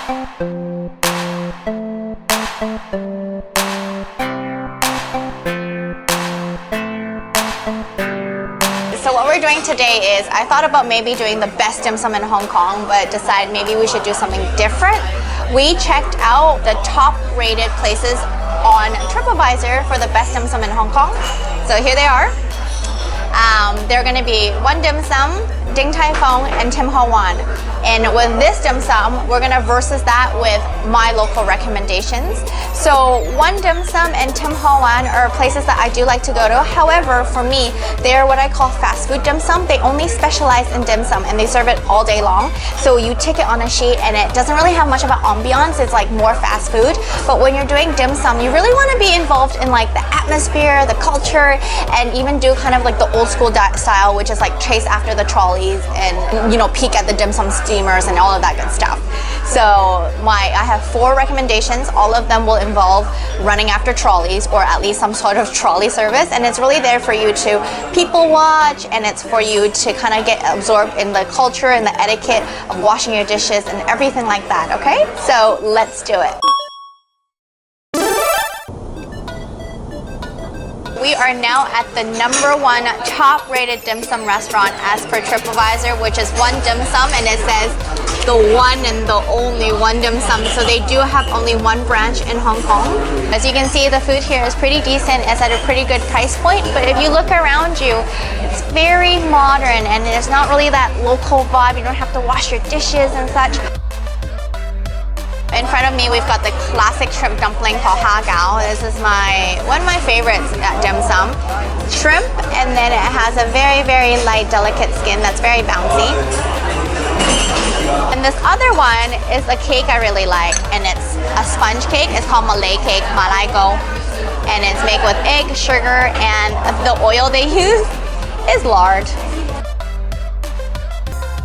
So what we're doing today is, I thought about maybe doing the best dim sum in Hong Kong, but decided maybe we should do something different. We checked out the top rated places on TripAdvisor for the best dim sum in Hong Kong. So here they are. They're going to be one dim sum, Ding Tai Fung, and Ho Wan. And with this dim sum, we're going to versus that with my local recommendations. So one dim sum and Ho Wan are places that I do like to go to. However, for me, they're what I call fast food dim sum. They only specialize in dim sum and they serve it all day long. So you take it on a sheet and it doesn't really have much of an ambiance. It's like more fast food. But when you're doing dim sum, you really want to be involved in like the atmosphere, the culture, and even do kind of like the old school style, which is like chase after the trolleys and, you know, peek at the dim sum steamers and all of that good stuff. So I have 4 recommendations. All of them will involve running after trolleys or at least some sort of trolley service, and it's really there for you to people watch, and it's for you to kind of get absorbed in the culture and the etiquette of washing your dishes and everything like that, okay? So let's do it. We are now at the #1 top rated dim sum restaurant as per TripAdvisor, which is one dim sum, and it says the one and the only one dim sum. So they do have only one branch in Hong Kong. As you can see, the food here is pretty decent. It's at a pretty good price point, but if you look around you, it's very modern and there's not really that local vibe. You don't have to wash your dishes and such. In front of me, we've got the classic shrimp dumpling called Ha Gao. This is one of my favorites at dim sum. Shrimp, and then it has a very, very light, delicate skin that's very bouncy. And this other one is a cake I really like, and it's a sponge cake. It's called Malay cake, Malay Go. And it's made with egg, sugar, and the oil they use is lard.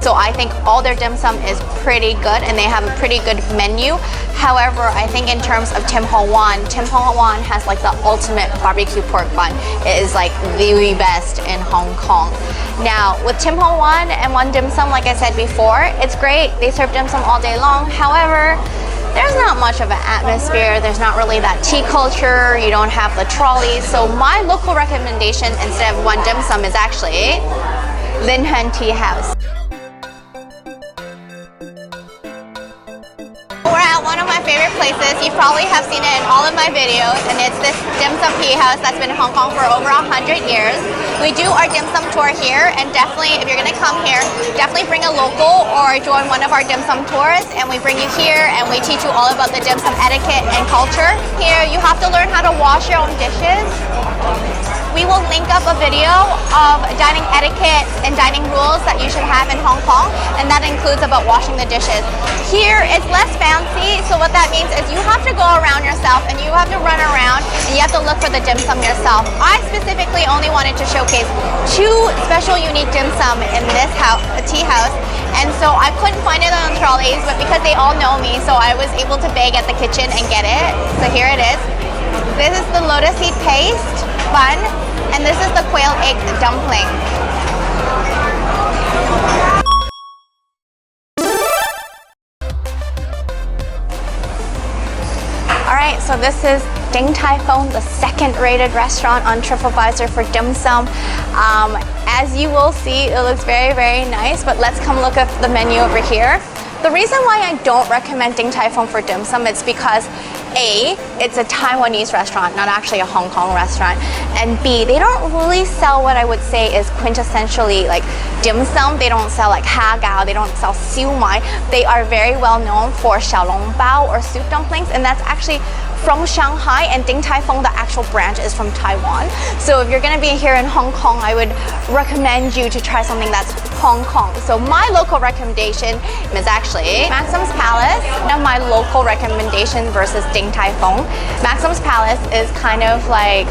So I think all their dim sum is pretty good and they have a pretty good menu. However, I think in terms of Ho Wan has like the ultimate barbecue pork bun. It is like the best in Hong Kong. Now with Ho Wan and one dim sum, like I said before, it's great. They serve dim sum all day long. However, there's not much of an atmosphere. There's not really that tea culture. You don't have the trolleys. So my local recommendation instead of one dim sum is actually LIAN Tea House. We're at one of my favorite places. You probably have seen it in all of my videos, and it's this dim sum tea house that's been in Hong Kong for over 100 years. We do our dim sum tour here, and definitely if you're gonna come here, definitely bring a local or join one of our dim sum tours, and we bring you here and we teach you all about the dim sum etiquette and culture. Here you have to learn how to wash your own dishes. We will link up a video of dining etiquette and dining rules that you should have in Hong Kong, and that includes about washing the dishes. Here it's less fancy, so what that means is you have to go around yourself and you have to run around and you have to look for the dim sum yourself. I specifically only wanted to showcase 2 special unique dim sum in this tea house, and so I couldn't find it on trolleys, but because they all know me, so I was able to beg at the kitchen and get it. So here it is. This is the lotus seed paste bun, and this is the quail egg dumpling. Alright, so this is Ding Tai Fung, the 2nd rated restaurant on TripAdvisor for dim sum. As you will see, it looks very, very nice, but let's come look at the menu over here. The reason why I don't recommend Ding Tai Fung for dim sum is because A, it's a Taiwanese restaurant, not actually a Hong Kong restaurant, and B, they don't really sell what I would say is quintessentially like dim sum. They don't sell like Ha Gao, they don't sell Siu Mai. They are very well known for xiaolongbao or soup dumplings, and that's actually from Shanghai, and Ding Tai Fung, the actual branch, is from Taiwan. So if you're gonna be here in Hong Kong, I would recommend you to try something that's Hong Kong. So my local recommendation is actually MAXIM'S Palace. One of my local recommendations versus Ding Tai Fung. MAXIM'S Palace is kind of like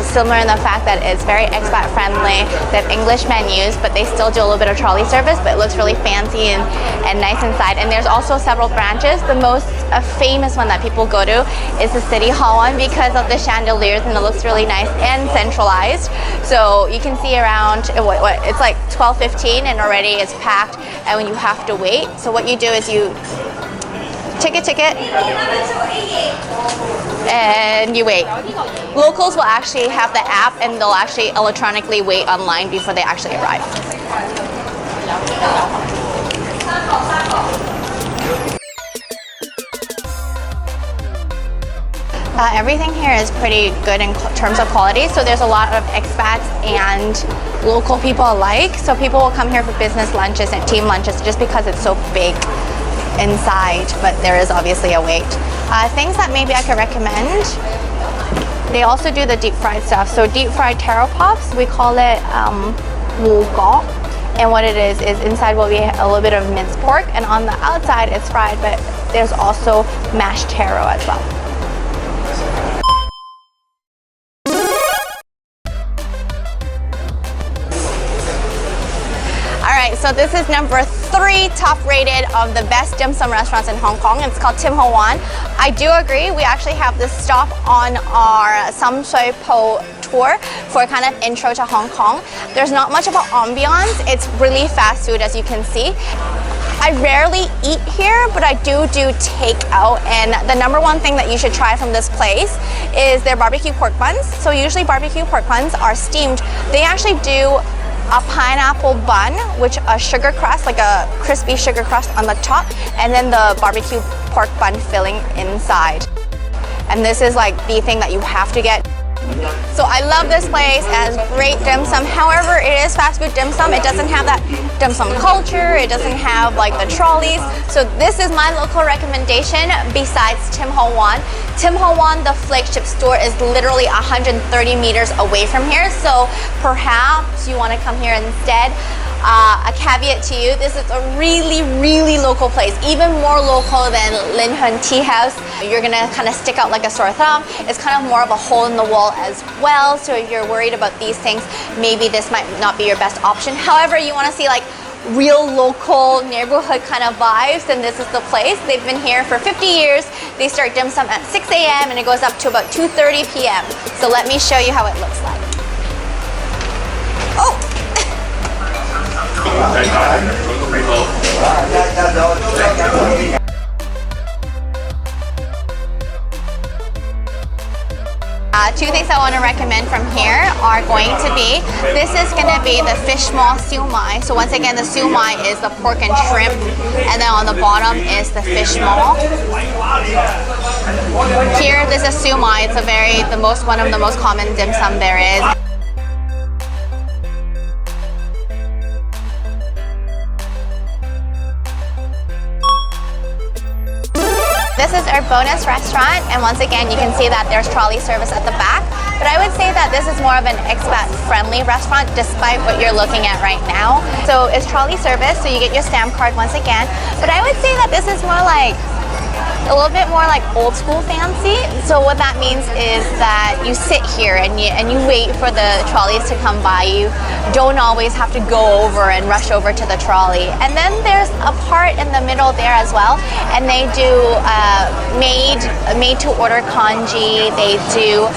similar in the fact that it's very expat friendly. They have English menus, but they still do a little bit of trolley service, but it looks really fancy and nice inside. And there's also several branches. The most famous one that people go to is the City Hall one because of the chandeliers, and it looks really nice and centralized. So you can see around, it's like 12:15 and already it's packed and you have to wait. So what you do is you ticket, and you wait. Locals will actually have the app and they'll actually electronically wait online before they actually arrive. Everything here is pretty good in terms of quality, so there's a lot of expats and local people alike. So people will come here for business lunches and team lunches just because it's so big inside, but there is obviously a wait. Things that maybe I could recommend, they also do the deep fried stuff. So deep fried taro pops, we call it GAWK, and what it is inside will be a little bit of minced pork, and on the outside it's fried, but there's also mashed taro as well. So this is number 3 top rated of the best dim sum restaurants in Hong Kong. It's called Ho Wan. I do agree, we actually have this stop on our Shui tour for a kind of intro to Hong Kong. There's not much of an ambiance. It's really fast food, as you can see. I rarely eat here, but I do takeout, and the number one thing that you should try from this place is their barbecue pork buns. So usually barbecue pork buns are steamed. They actually do a pineapple bun, which a sugar crust, like a crispy sugar crust on the top, and then the barbecue pork bun filling inside. And this is like the thing that you have to get. So I love this place. It has great dim sum. However, it is fast food dim sum. It doesn't have that dim sum culture. It doesn't have like the trolleys. So this is my local recommendation besides Ho Wan. Ho Wan, the flagship store, is literally 130 meters away from here. So perhaps you want to come here instead. A caveat to you, this is a really local place, even more local than Lin Hun Tea House. You're gonna kind of stick out like a sore thumb. It's kind of more of a hole in the wall as well, so if you're worried about these things, maybe this might not be your best option. However, you want to see like real local neighborhood kind of vibes, then this is the place. They've been here for 50 years. They start dim sum at 6 a.m. and it goes up to about 2:30 p.m. So let me show you how it looks like. Oh! Two things I want to recommend from here are going to be, this is going to be the fish maw siu mai. So once again, the siu mai is the pork and shrimp, and then on the bottom is the fish maw. Here, this is siu mai. It's one of the most common dim sum there is. This is our bonus restaurant, and once again you can see that there's trolley service at the back, but I would say that this is more of an expat friendly restaurant despite what you're looking at right now. So it's trolley service, so you get your stamp card once again, but I would say that this is more like a little bit more like old school fancy. So what that means is that you sit here and you wait for the trolleys to come by. You don't always have to go over and rush over to the trolley. And then there's a part in the middle there as well, and they do made to order congee, they do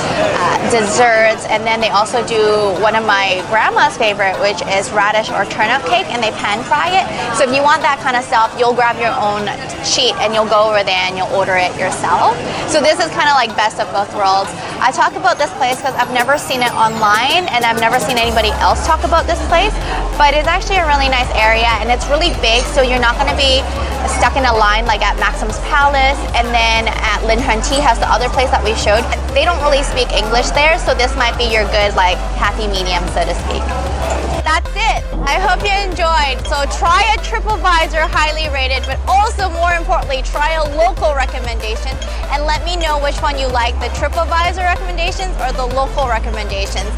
desserts, and then they also do one of my grandma's favorite, which is radish or turnip cake, and they pan fry it. So if you want that kind of stuff, you'll grab your own sheet and you'll go over there and you'll order it yourself. So this is kind of like best of both worlds. I talk about this place because I've never seen it online and I've never seen anybody else talk about this place, but it's actually a really nice area and it's really big, so you're not going to be stuck in a line like at MAXIM'S Palace, and then at Lin Hun Tea House, the other place that we showed, they don't really speak English there, so this might be your good like happy medium, so to speak. That's it. I hope you enjoyed. So try a TripAdvisor highly rated, but also more importantly, try a local recommendation and let me know which one you like, the TripAdvisor recommendations or the local recommendations.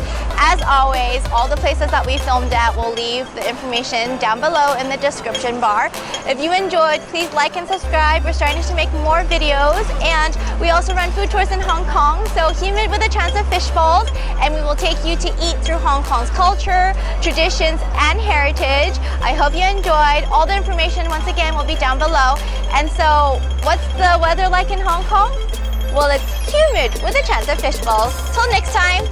As always, all the places that we filmed at will leave the information down below in the description bar. If you enjoyed, please like and subscribe. We're starting to make more videos, and we also run food tours in Hong Kong. So Humid with a Chance of Fishballs, and we will take you to eat through Hong Kong's culture, traditions, and heritage. I hope you enjoyed. All the information, once again, will be down below. And so, what's the weather like in Hong Kong? Well, it's humid with a chance of fishballs. Till next time.